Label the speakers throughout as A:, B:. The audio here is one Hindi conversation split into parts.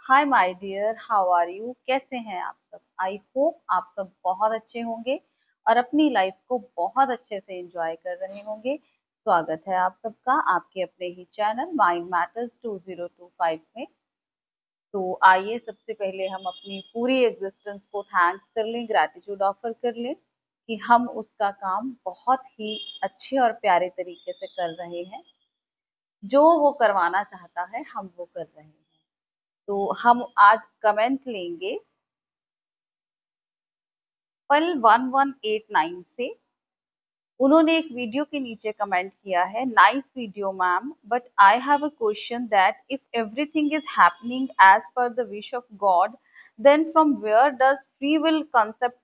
A: Hi my dear, how are you? कैसे हैं आप सब? आई होप आप सब बहुत अच्छे होंगे और अपनी लाइफ को बहुत अच्छे से एंजॉय कर रहे होंगे। स्वागत है आप सबका आपके अपने ही चैनल माइंड मैटर्स 2025 में। तो आइए सबसे पहले हम अपनी पूरी एग्जिस्टेंस को थैंक्स कर लें, ग्रैटिट्यूड ऑफर कर लें कि हम उसका काम बहुत ही अच्छे और प्यारे तरीके से कर रहे हैं। जो वो करवाना चाहता है हम वो कर रहे हैं। तो हम आज कमेंट लेंगे पल 1189 से। उन्होंने एक वीडियो के नीचे कमेंट किया है, nice video ma'am, but I have a question that if everything is happening as per the wish of God, then from where does free will concept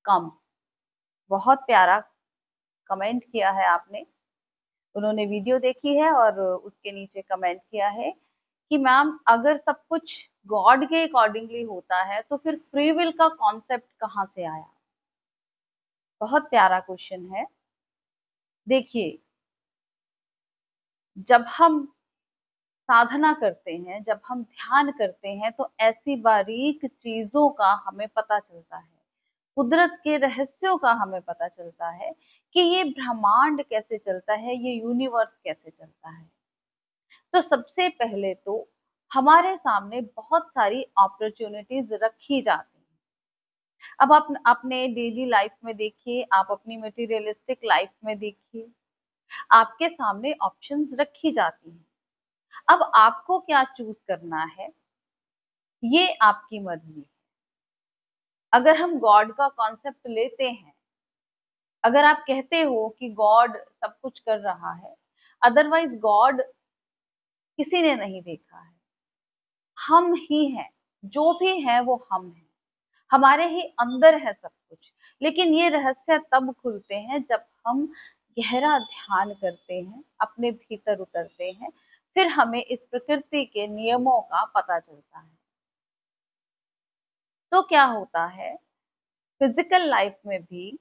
A: comes. बहुत प्यारा कमेंट किया है आपने। उन्होंने वीडियो देखी है और उसके नीचे कमेंट किया है कि मैम अगर सब कुछ गॉड के अकॉर्डिंगली होता है तो फिर फ्री विल का कॉन्सेप्ट कहाँ से आया? बहुत प्यारा क्वेश्चन है। देखिए, जब हम साधना करते हैं, जब हम ध्यान करते हैं तो ऐसी बारीक चीजों का हमें पता चलता है, कुदरत के रहस्यों का हमें पता चलता है कि ये ब्रह्मांड कैसे चलता है, ये यूनिवर्स कैसे चलता है। तो सबसे पहले तो हमारे सामने बहुत सारी अपॉर्चुनिटीज रखी जाती हैं। अब आप अपने डेली लाइफ में देखिए, आप अपनी मटेरियलिस्टिक लाइफ में देखिए, आपके सामने ऑप्शंस रखी जाती हैं। अब आपको क्या चूज करना है, ये आपकी मर्जी है। अगर हम गॉड का कॉन्सेप्ट लेते हैं, अगर आप कहते हो कि गॉड सब कुछ कर रहा है, अदरवाइज गॉड किसी ने नहीं देखा है, हम ही हैं। जो भी है वो हम हैं, हमारे ही अंदर है सब कुछ। लेकिन ये रहस्य तब खुलते हैं जब हम गहरा ध्यान करते हैं, अपने भीतर उतरते हैं, फिर हमें इस प्रकृति के नियमों का पता चलता है। तो क्या होता है, फिजिकल लाइफ में भी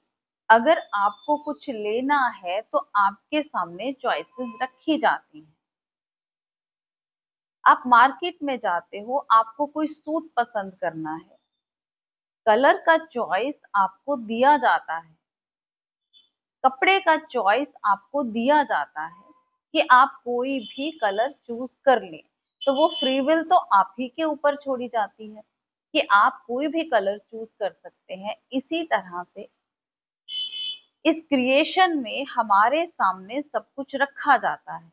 A: अगर आपको कुछ लेना है तो आपके सामने चॉइसेस रखी जाती हैं। आप मार्केट में जाते हो, आपको कोई सूट पसंद करना है, कलर का चॉइस आपको दिया जाता है, कपड़े का चॉइस आपको दिया जाता है कि आप कोई भी कलर चूज कर लें। तो वो फ्री विल तो आप ही के ऊपर छोड़ी जाती है कि आप कोई भी कलर चूज कर सकते हैं। इसी तरह से इस क्रिएशन में हमारे सामने सब कुछ रखा जाता है।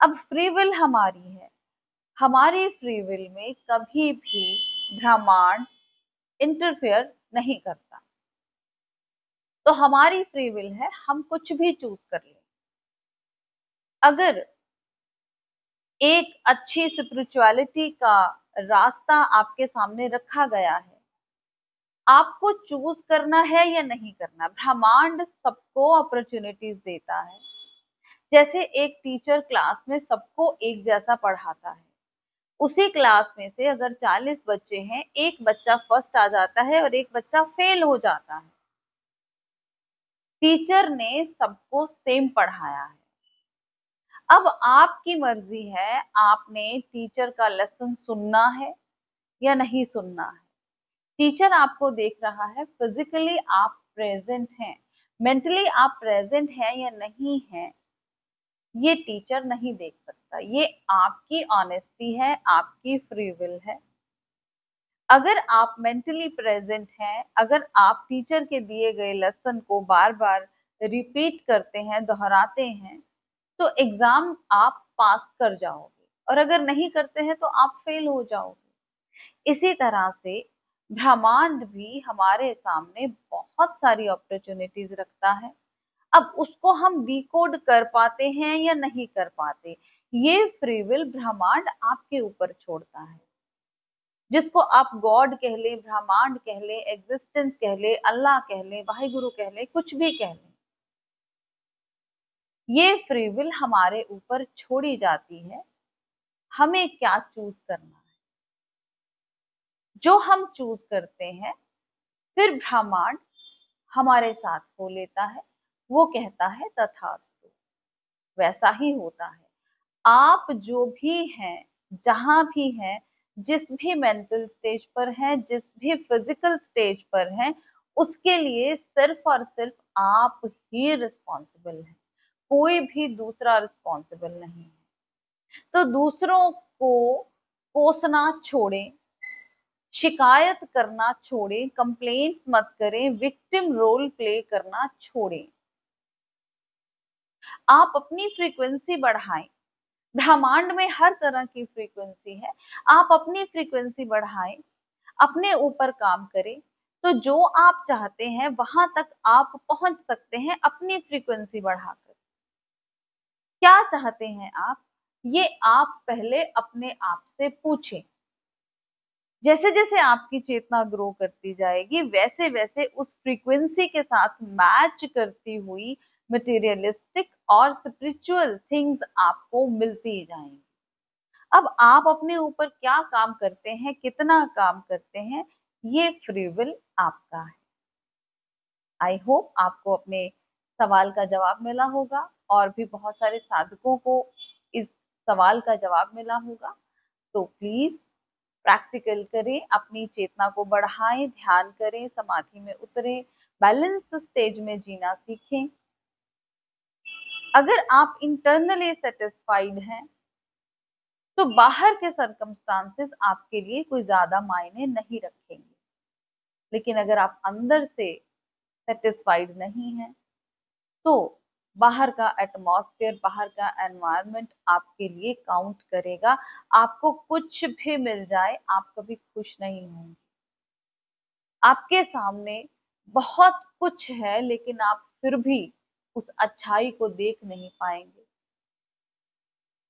A: अब फ्री विल हमारी है, हमारी फ्री विल में कभी भी ब्रह्मांड इंटरफेयर नहीं करता। तो हमारी फ्री विल है, हम कुछ भी चूज कर लें। अगर एक अच्छी स्पिरिचुअलिटी का रास्ता आपके सामने रखा गया है, आपको चूज करना है या नहीं करना। ब्रह्मांड सबको अपॉर्चुनिटीज देता है। जैसे एक टीचर क्लास में सबको एक जैसा पढ़ाता है, उसी क्लास में से अगर 40 बच्चे हैं, एक बच्चा फर्स्ट आ जाता है और एक बच्चा फेल हो जाता है। टीचर ने सबको सेम पढ़ाया है। अब आपकी मर्जी है, आपने टीचर का लेसन सुनना है या नहीं सुनना है। टीचर आपको देख रहा है, फिजिकली आप प्रेजेंट हैं, मेंटली आप प्रेजेंट हैं या नहीं हैं, ये टीचर नहीं देख सकता। ये आपकी ऑनेस्टी है, आपकी फ्री विल है। अगर आप मेंटली प्रेजेंट हैं, अगर आप टीचर के दिए गए लेसन को बार बार रिपीट करते हैं, दोहराते हैं, तो एग्जाम आप पास कर जाओगे, और अगर नहीं करते हैं तो आप फेल हो जाओगे। इसी तरह से ब्रह्मांड भी हमारे सामने बहुत सारी अपॉर्चुनिटीज रखता है। अब उसको हम डिकोड कर पाते हैं या नहीं कर पाते, ये फ्री विल ब्रह्मांड आपके ऊपर छोड़ता है। जिसको आप गॉड कह ले, ब्रह्मांड कह ले, एग्जिस्टेंस कह ले, अल्लाह कह ले, वाहिगुरु कह ले, कुछ भी कह ले, ये फ्री विल हमारे ऊपर छोड़ी जाती है। हमें क्या चूज करना है, जो हम चूज करते हैं फिर ब्रह्मांड हमारे साथ हो लेता है। वो कहता है तथास्तु, वैसा ही होता है। आप जो भी हैं, जहां भी हैं, जिस भी मेंटल स्टेज पर है, जिस भी फिजिकल स्टेज पर है, उसके लिए सिर्फ और सिर्फ आप ही रिस्पॉन्सिबल हैं, कोई भी दूसरा रिस्पॉन्सिबल नहीं है। तो दूसरों को कोसना छोड़ें, शिकायत करना छोड़ें, कंप्लेंट मत करें, विक्टिम रोल प्ले करना छोड़ें। आप अपनी फ्रीक्वेंसी बढ़ाएं। ब्रह्मांड में हर तरह की फ्रीक्वेंसी है, आप अपनी फ्रीक्वेंसी बढ़ाएं, अपने ऊपर काम करें, तो जो आप चाहते हैं वहां तक आप पहुंच सकते हैं अपनी फ्रीक्वेंसी बढ़ाकर। क्या चाहते हैं आप, ये आप पहले अपने आप से पूछें। जैसे जैसे आपकी चेतना ग्रो करती जाएगी, वैसे वैसे उस फ्रीक्वेंसी के साथ मैच करती हुई मटेरियलिस्टिक और स्पिरिचुअल थिंग्स आपको मिलती जाएंगी। अब आप अपने ऊपर क्या काम करते हैं, कितना काम करते हैं, ये फ्री विल आपका है। आई होप आपको अपने सवाल का जवाब मिला होगा और भी बहुत सारे साधकों को इस सवाल का जवाब मिला होगा। तो प्लीज प्रैक्टिकल करें, अपनी चेतना को बढ़ाएं, ध्यान करें, समाधि में उतरें, बैलेंस स्टेज में जीना सीखें। अगर आप इंटरनली सेटिस्फाइड हैं तो बाहर के सर्कमस्टांसेस आपके लिए कोई ज्यादा मायने नहीं रखेंगे। लेकिन अगर आप अंदर से सेटिस्फाइड नहीं हैं तो बाहर का एटमॉस्फेयर, बाहर का एनवायरनमेंट आपके लिए काउंट करेगा। आपको कुछ भी मिल जाए, आप कभी खुश नहीं होंगे। आपके सामने बहुत कुछ है लेकिन आप फिर भी उस अच्छाई को देख नहीं पाएंगे,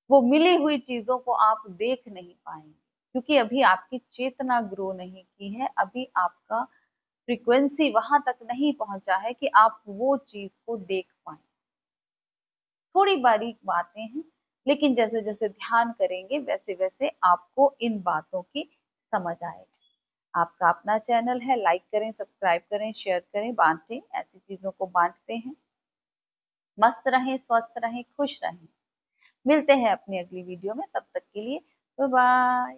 A: वो मिली हुई चीजों को आप देख नहीं पाएंगे, क्योंकि अभी आपकी चेतना ग्रो नहीं की है, अभी आपका फ्रीक्वेंसी वहां तक नहीं पहुंचा है कि आप वो चीज को देख पाए। थोड़ी बारीक बातें हैं, लेकिन जैसे जैसे ध्यान करेंगे वैसे वैसे आपको इन बातों की समझ आएगी। आपका अपना चैनल है, लाइक करें, सब्सक्राइब करें, शेयर करें, बांटें, ऐसी चीजों को बांटते हैं। मस्त रहें, स्वस्थ रहें, खुश रहें। मिलते हैं अपनी अगली वीडियो में, तब तक के लिए बाय बाय।